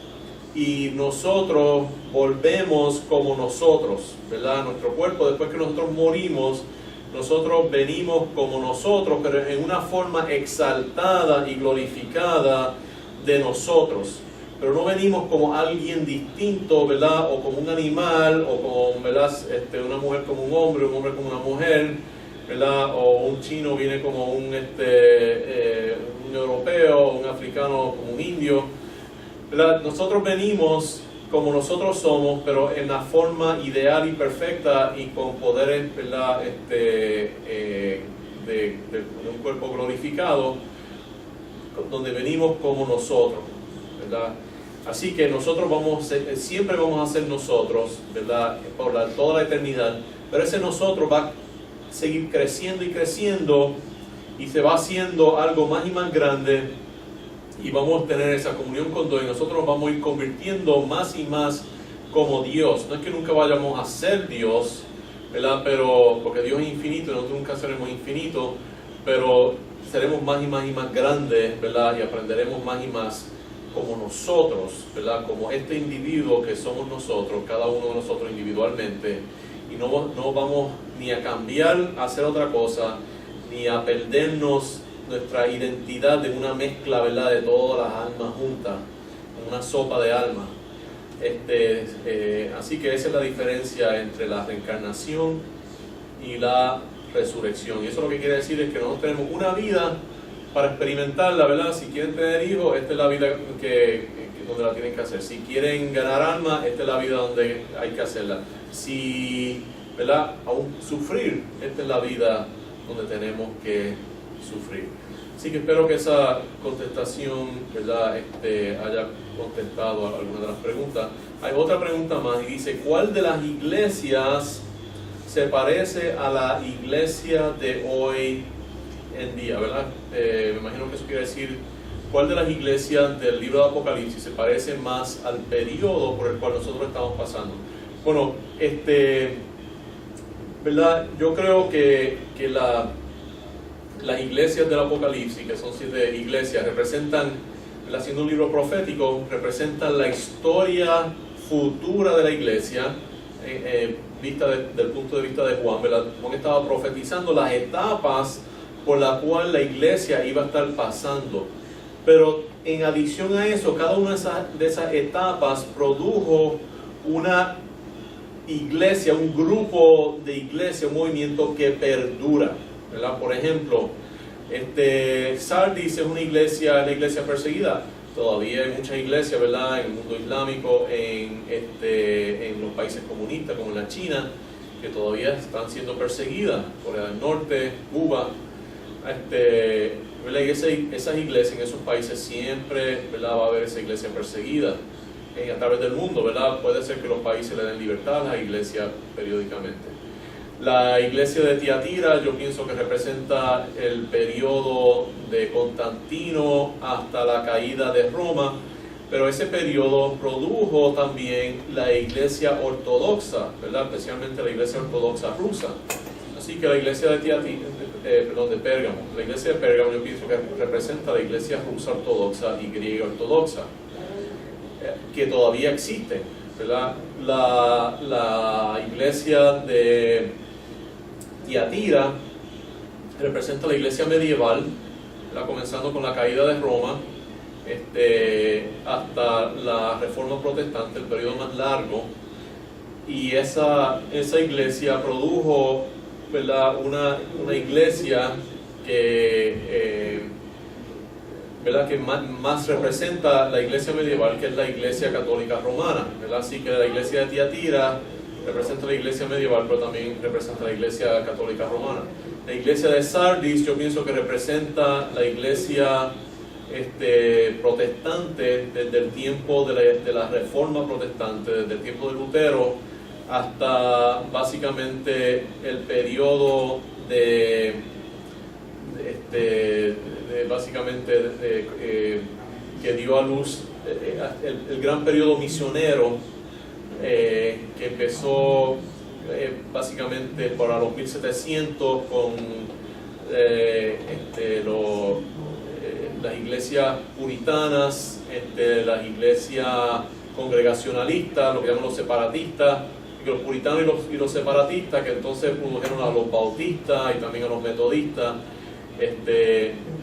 y nosotros volvemos como nosotros, ¿verdad? Nuestro cuerpo, después que nosotros morimos, nosotros venimos como nosotros, pero en una forma exaltada y glorificada de nosotros. Pero no venimos como alguien distinto, ¿verdad?, o como un animal, o como, ¿verdad?, una mujer como un hombre como una mujer, ¿verdad?, o un chino viene como un europeo, un africano como un indio, ¿verdad? Nosotros venimos como nosotros somos, pero en la forma ideal y perfecta y con poderes, ¿verdad?, de un cuerpo glorificado, donde venimos como nosotros, ¿verdad? Así que nosotros siempre vamos a ser nosotros, ¿verdad?, por toda la eternidad, pero ese nosotros va a seguir creciendo y creciendo, y se va haciendo algo más y más grande, y vamos a tener esa comunión con Dios, y nosotros nos vamos a ir convirtiendo más y más como Dios. No es que nunca vayamos a ser Dios, ¿verdad?, pero porque Dios es infinito y nosotros nunca seremos infinitos, pero seremos más y más y más grandes, ¿verdad?, y aprenderemos más y más como nosotros, ¿verdad?, como este individuo que somos nosotros, cada uno de nosotros individualmente, y no vamos ni a cambiar a hacer otra cosa, ni a perdernos nuestra identidad de una mezcla, ¿verdad?, de todas las almas juntas, una sopa de almas. Así que esa es la diferencia entre la reencarnación y la resurrección. Y eso lo que quiere decir es que nosotros tenemos una vida para experimentarla, ¿verdad? Si quieren tener hijos, esta es la vida donde la tienen que hacer. Si quieren ganar alma, esta es la vida donde hay que hacerla. Si, ¿verdad?, aún sufrir, esta es la vida donde tenemos que sufrir. Así que espero que esa contestación, ¿verdad?, haya contestado a alguna de las preguntas. Hay otra pregunta más y dice, ¿cuál de las iglesias se parece a la iglesia de hoy en día, ¿verdad? Me imagino que eso quiere decir, ¿cuál de las iglesias del libro de Apocalipsis se parece más al periodo por el cual nosotros estamos pasando? Bueno, ¿verdad? Yo creo que las iglesias del Apocalipsis, que son 7 iglesias, representan, siendo un libro profético, representan la historia futura de la iglesia, vista del punto de vista de Juan, ¿verdad? Juan estaba profetizando las etapas por las cuales la iglesia iba a estar pasando. Pero en adición a eso, cada una de esas etapas produjo una iglesia, un grupo de iglesia, un movimiento que perdura, ¿verdad? Por ejemplo, Sardis es una iglesia perseguida. Todavía hay muchas iglesias, ¿verdad?, en el mundo islámico, en los países comunistas como en la China, que todavía están siendo perseguidas. Corea del Norte, Cuba, ¿verdad? Y esas iglesias en esos países siempre, ¿verdad?, va a haber esa iglesia perseguida a través del mundo, ¿verdad? Puede ser que los países le den libertad a la iglesia periódicamente. La iglesia de Tiatira, yo pienso que representa el periodo de Constantino hasta la caída de Roma, pero ese periodo produjo también la iglesia ortodoxa, ¿verdad? Especialmente la iglesia ortodoxa rusa. Así que la iglesia de de Pérgamo, la iglesia de Pérgamo yo pienso que representa la iglesia rusa ortodoxa y griega ortodoxa, que todavía existe, ¿verdad? La iglesia de Tiatira representa la iglesia medieval, ¿verdad?, comenzando con la caída de Roma hasta la Reforma Protestante, el periodo más largo, y esa iglesia produjo, ¿verdad?, una iglesia que ¿verdad?, que más representa la iglesia medieval, que es la iglesia católica romana, ¿verdad? Así que la iglesia de Tiatira representa la iglesia medieval, pero también representa la iglesia católica romana. La iglesia de Sardis yo pienso que representa la iglesia protestante desde el tiempo de la Reforma Protestante, desde el tiempo de Lutero hasta básicamente el periodo que dio a luz el gran periodo misionero que empezó básicamente para los 1700 con las iglesias puritanas, las iglesias congregacionalistas, lo que llaman los separatistas, y los puritanos y los separatistas, que entonces produjeron a los bautistas y también a los metodistas.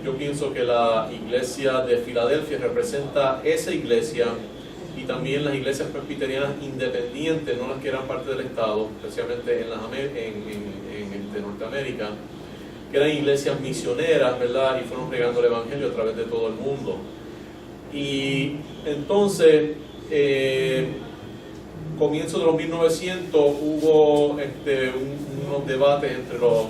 Yo pienso que la iglesia de Filadelfia representa esa iglesia, y también las iglesias presbiterianas independientes, no las que eran parte del Estado, especialmente en Norteamérica, que eran iglesias misioneras, ¿verdad?, y fueron pregando el evangelio a través de todo el mundo. Y entonces, comienzo de los 1900 hubo unos debates entre los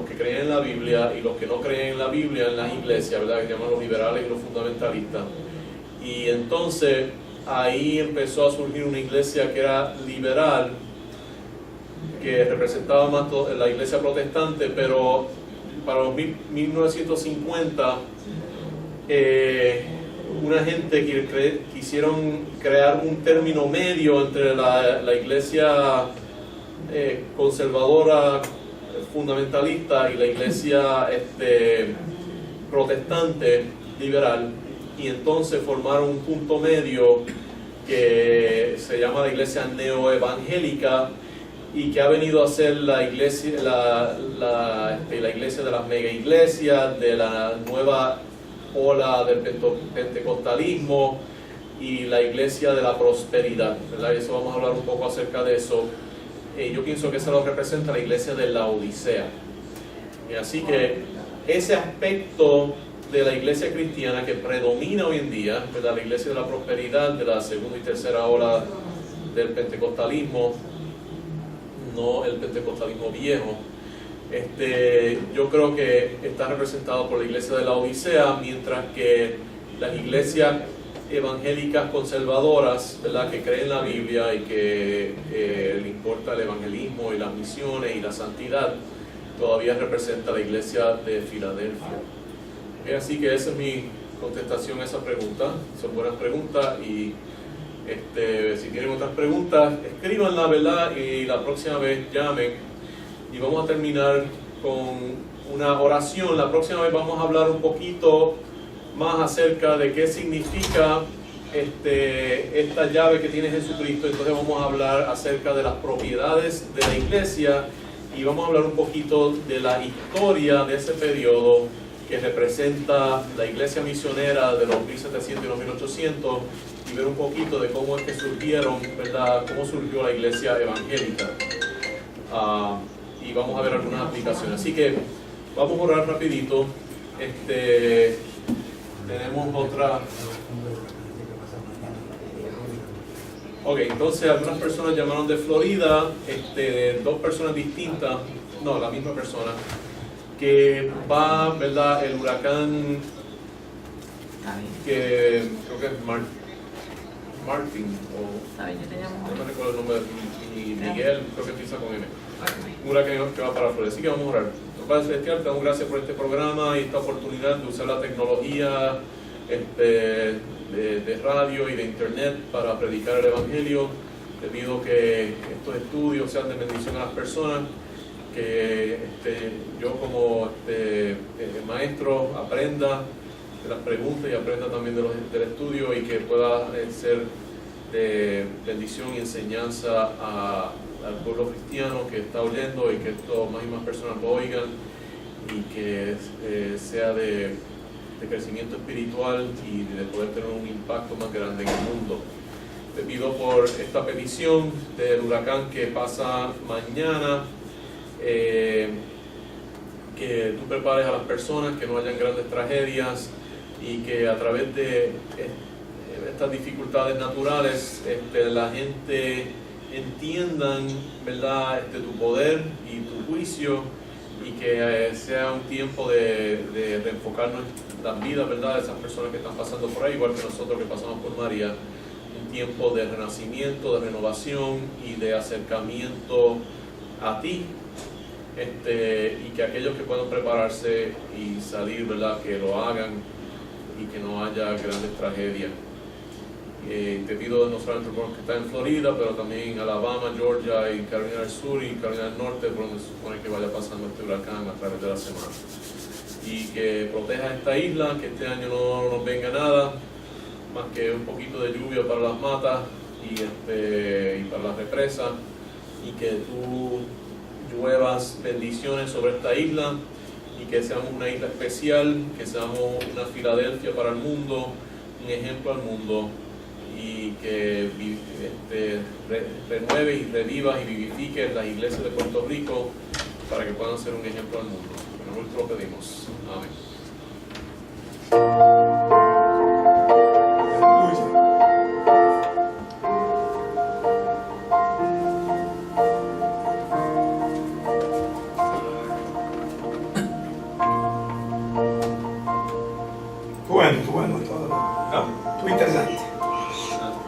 que creen en la Biblia y los que no creen en la Biblia en las iglesias, ¿verdad?, que se llaman los liberales y los fundamentalistas. Y entonces ahí empezó a surgir una iglesia que era liberal, que representaba más la iglesia protestante, pero para los 1950 una gente quisieron crear un término medio entre la iglesia conservadora fundamentalista y la iglesia protestante liberal, y entonces formaron un punto medio que se llama la iglesia neoevangélica, y que ha venido a ser la iglesia la iglesia de las mega iglesias, de la nueva ola del pentecostalismo y la iglesia de la prosperidad, ¿verdad? Y eso vamos a hablar un poco acerca de eso. Yo pienso que eso lo representa la iglesia de la Odisea. Y así que ese aspecto de la iglesia cristiana que predomina hoy en día, ¿verdad?, la iglesia de la prosperidad, de la segunda y tercera ola del pentecostalismo, no el pentecostalismo viejo, yo creo que está representado por la iglesia de la Odisea, mientras que las iglesias evangélicas conservadoras, ¿verdad?, que creen en la Biblia y que le importa el evangelismo y las misiones y la santidad, todavía representa a la iglesia de Filadelfia. Así que esa es mi contestación a esa pregunta. Son buenas preguntas y si tienen otras preguntas, escríbanla, ¿verdad? Y la próxima vez llamen. Y vamos a terminar con una oración. La próxima vez vamos a hablar un poquito más acerca de qué significa esta llave que tiene Jesucristo. Entonces vamos a hablar acerca de las propiedades de la iglesia y vamos a hablar un poquito de la historia de ese periodo que representa la iglesia misionera de los 1700 y los 1800 y ver un poquito de cómo es que surgieron, ¿verdad? Cómo surgió la iglesia evangélica. Y vamos a ver algunas aplicaciones. Así que vamos a orar rapidito. Tenemos otra. Ok, entonces algunas personas llamaron de Florida, dos personas distintas, no, la misma persona, que va, ¿verdad? El huracán, que creo que es Martin, o no me recuerdo el nombre, y Miguel, creo que empieza con M. Un huracán que va para Florida, así que vamos a orar. Padre Celestial, te damos gracias por este programa y esta oportunidad de usar la tecnología de radio y de internet para predicar el Evangelio. Te pido que estos estudios sean de bendición a las personas, que yo como maestro aprenda de las preguntas y aprenda también del estudio y que pueda ser de bendición y enseñanza al pueblo cristiano que está oyendo y que más y más personas lo oigan y que sea de crecimiento espiritual y de poder tener un impacto más grande en el mundo. Te pido por esta petición del huracán que pasa mañana, que tú prepares a las personas, que no hayan grandes tragedias y que a través de estas dificultades naturales la gente entiendan, ¿verdad?, tu poder y tu juicio y que sea un tiempo de reenfocarnos en las vidas, ¿verdad?, de esas personas que están pasando por ahí, igual que nosotros que pasamos por María, un tiempo de renacimiento, de renovación y de acercamiento a ti, y que aquellos que puedan prepararse y salir, ¿verdad?, que lo hagan y que no haya grandes tragedias. Te pido no solamente por los que están en Florida, pero también en Alabama, Georgia y Carolina del Sur y Carolina del Norte, por donde se supone que vaya pasando este huracán a través de la semana. Y que proteja esta isla, que este año no nos venga nada, más que un poquito de lluvia para las matas y para las represas, y que tú lluevas bendiciones sobre esta isla y que seamos una isla especial, que seamos una Filadelfia para el mundo, un ejemplo al mundo, y que renueve y revivas y vivifiques las iglesias de Puerto Rico para que puedan ser un ejemplo al mundo. Nosotros lo pedimos. Amén. Bueno, todo interesante.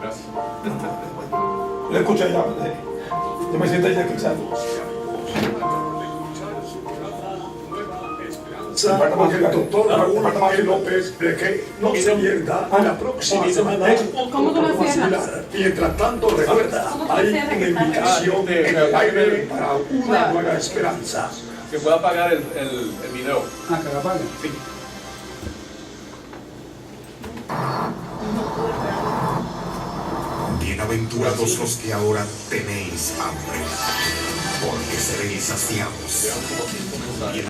Gracias. Lo escucho ya, yo me siento ya escuchado. Porque el doctor Raúl Mario López de que no se pierda la próxima semana Mientras tanto, recuerda, hay una invitación en el aire para una nueva esperanza. Que pueda apagar el video. Que la apague. Sí. Bienaventurados los que ahora tenéis hambre, porque seréis saciados.